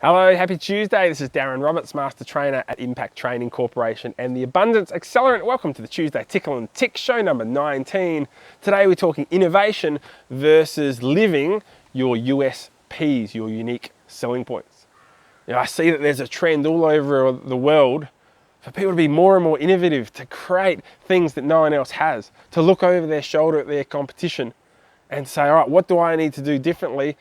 Hello, happy Tuesday. This is Darren Roberts, Master Trainer at Impact Training Corporation and the Abundance Accelerant. Welcome to the Tuesday Tickle and Tick show number 19. Today we're talking innovation versus living your USPs, your unique selling points. I see that there's a trend all over the world for people to be more and more innovative, to create things that no one else has, to look over their shoulder at their competition and say, all right, what do I need to do differently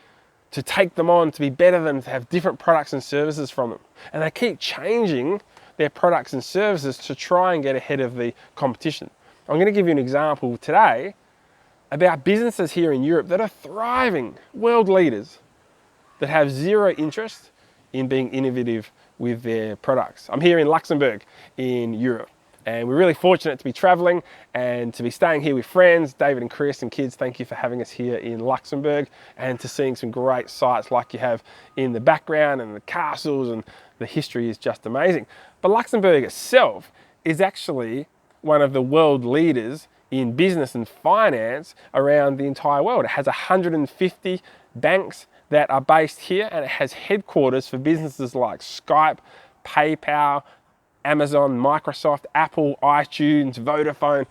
to take them on, to be better than, to have different products and services from them. And they keep changing their products and services to try and get ahead of the competition. I'm going to give you an example today about businesses here in Europe that are thriving, world leaders, that have zero interest in being innovative with their products. I'm here in Luxembourg in Europe. And we're really fortunate to be traveling and to be staying here with friends. David and Chris and kids, thank you for having us here in Luxembourg, and to seeing some great sights like you have in the background, and the castles, and the history is just amazing. But Luxembourg itself is actually one of the world leaders in business and finance around the entire world. It has 150 banks that are based here, and it has headquarters for businesses like Skype, PayPal, Amazon, Microsoft, Apple, iTunes, Vodafone,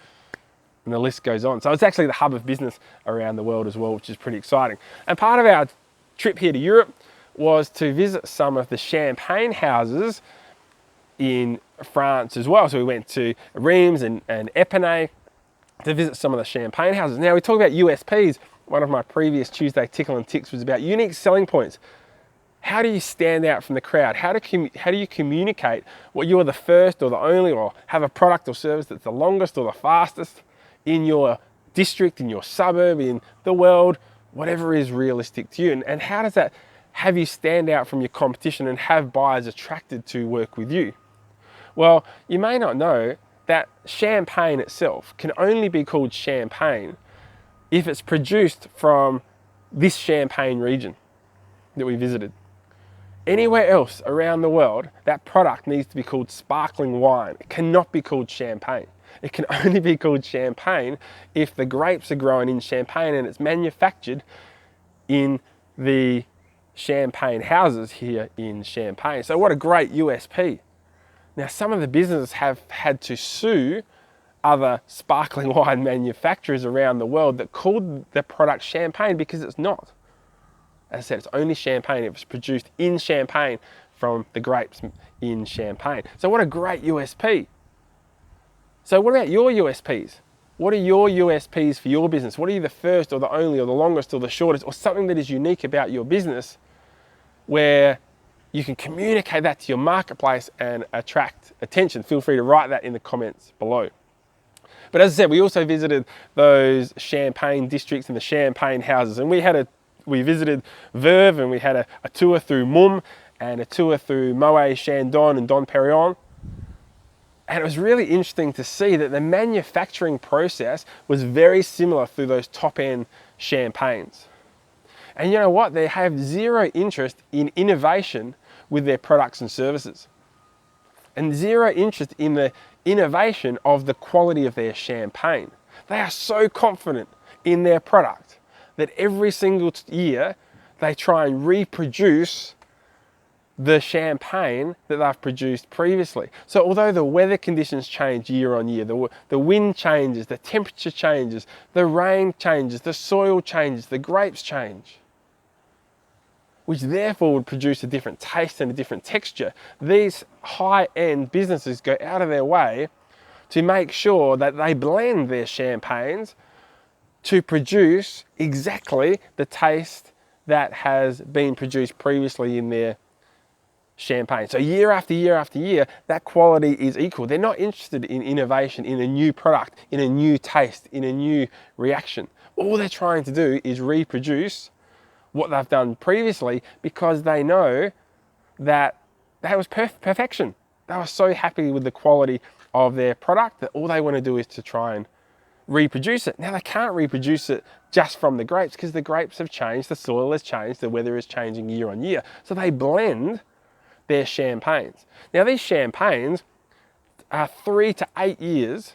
and the list goes on. So it's actually the hub of business around the world as well, which is pretty exciting. And part of our trip here to Europe was to visit some of the champagne houses in France as well. So we went to Reims and Epinay to visit some of the champagne houses. Now we talk about USPs. One of my previous Tuesday Tickle and Ticks was about unique selling points. How do you stand out from the crowd? How do you communicate what you're the first or the only, or have a product or service that's the longest or the fastest in your district, in your suburb, in the world, whatever is realistic to you? And how does that have you stand out from your competition and have buyers attracted to work with you? Well, you may not know that champagne itself can only be called champagne if it's produced from this Champagne region that we visited. Anywhere else around the world, that product needs to be called sparkling wine. It cannot be called champagne. It can only be called champagne if the grapes are grown in Champagne and it's manufactured in the champagne houses here in Champagne. So what a great USP. Now, some of the businesses have had to sue other sparkling wine manufacturers around the world that called their product champagne because it's not. As I said, it's only champagne if it's produced in Champagne from the grapes in Champagne. So what a great USP. So what about your USPs? What are your USPs for your business? What are you the first or the only or the longest or the shortest, or something that is unique about your business where you can communicate that to your marketplace and attract attention? Feel free to write that in the comments below. But as I said, we also visited those Champagne districts and the Champagne houses, and we visited Veuve, and we had a tour through Mumm and a tour through Moet Chandon and Dom Perignon. And it was really interesting to see that the manufacturing process was very similar through those top-end champagnes. And you know what? They have zero interest in innovation with their products and services, and zero interest in the innovation of the quality of their champagne. They are so confident in their product that every single year they try and reproduce the champagne that they've produced previously. So although the weather conditions change year on year, the wind changes, the temperature changes, the rain changes, the soil changes, the grapes change, which therefore would produce a different taste and a different texture, these high-end businesses go out of their way to make sure that they blend their champagnes to produce exactly the taste that has been produced previously in their champagne. So year after year after year, that quality is equal. They're not interested in innovation, in a new product, in a new taste, in a new reaction. All they're trying to do is reproduce what they've done previously, because they know that that was perfection. They were so happy with the quality of their product that all they want to do is to try and reproduce it. Now, they can't reproduce it just from the grapes because the grapes have changed, the soil has changed, the weather is changing year on year. So they blend their champagnes. Now, these champagnes are 3 to 8 years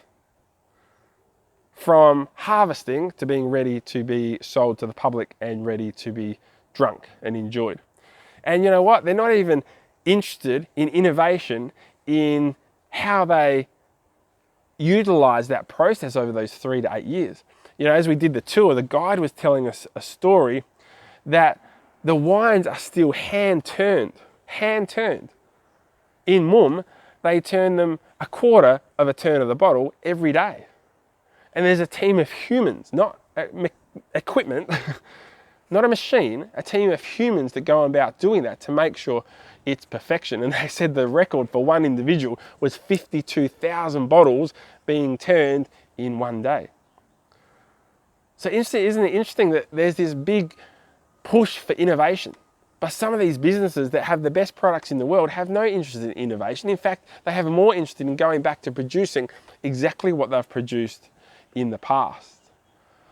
from harvesting to being ready to be sold to the public and ready to be drunk and enjoyed. And you know what? They're not even interested in innovation in how they utilize that process over those 3 to 8 years. You know, as we did the tour, the guide was telling us a story that the wines are still hand turned. In Mum, they turn them a quarter of a turn of the bottle every day. And there's a team of humans, not equipment, not a machine, a team of humans that go about doing that to make sure it's perfection. And they said the record for one individual was 52,000 bottles being turned in one day. So isn't it interesting that there's this big push for innovation? But some of these businesses that have the best products in the world have no interest in innovation. In fact, they have more interest in going back to producing exactly what they've produced in the past.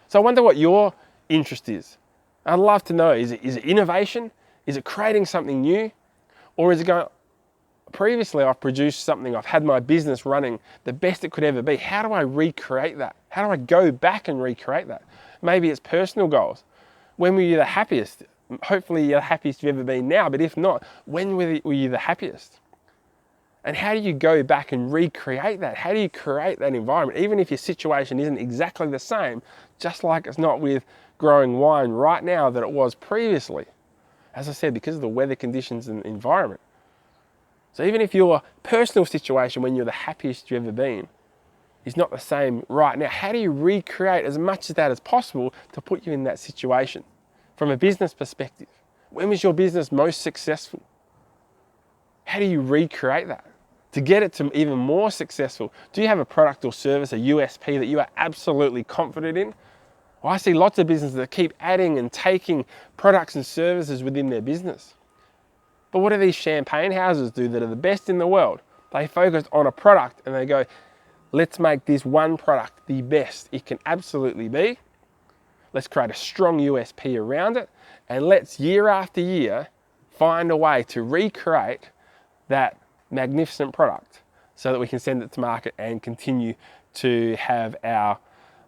So I wonder what your interest is. I'd love to know, is it innovation? Is it creating something new? Or is it going, previously I've produced something, I've had my business running the best it could ever be. How do I recreate that? How do I go back and recreate that? Maybe it's personal goals. When were you the happiest? Hopefully you're the happiest you've ever been now, but if not, when were you the happiest? And how do you go back and recreate that? How do you create that environment? Even if your situation isn't exactly the same, just like it's not with growing wine right now that it was previously. As I said, because of the weather conditions and environment. So even if your personal situation when you're the happiest you've ever been is not the same right now, how do you recreate as much of that as possible to put you in that situation? From a business perspective, when was your business most successful? How do you recreate that? To get it to even more successful, do you have a product or service, a USP that you are absolutely confident in? Well, I see lots of businesses that keep adding and taking products and services within their business. But what do these champagne houses do that are the best in the world? They focus on a product and they go, let's make this one product the best it can absolutely be. Let's create a strong USP around it, and let's year after year find a way to recreate that magnificent product so that we can send it to market and continue to have our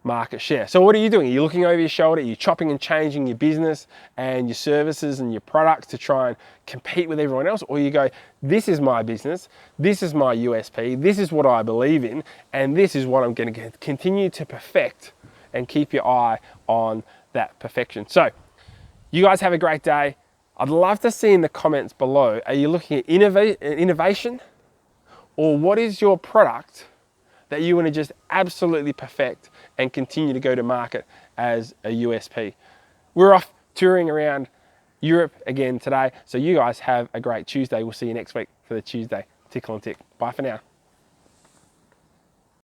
market share. So what are you doing? Are you looking over your shoulder? Are you chopping and changing your business and your services and your products to try and compete with everyone else? Or you go, this is my business, this is my USP, this is what I believe in, and this is what I'm going to continue to perfect, and keep your eye on that perfection. So you guys have a great day. I'd love to see in the comments below, are you looking at innovation, or what is your product that you want to just absolutely perfect and continue to go to market as a USP? We're off touring around Europe again today. So you guys have a great Tuesday. We'll see you next week for the Tuesday Tickle and Tick. Bye for now.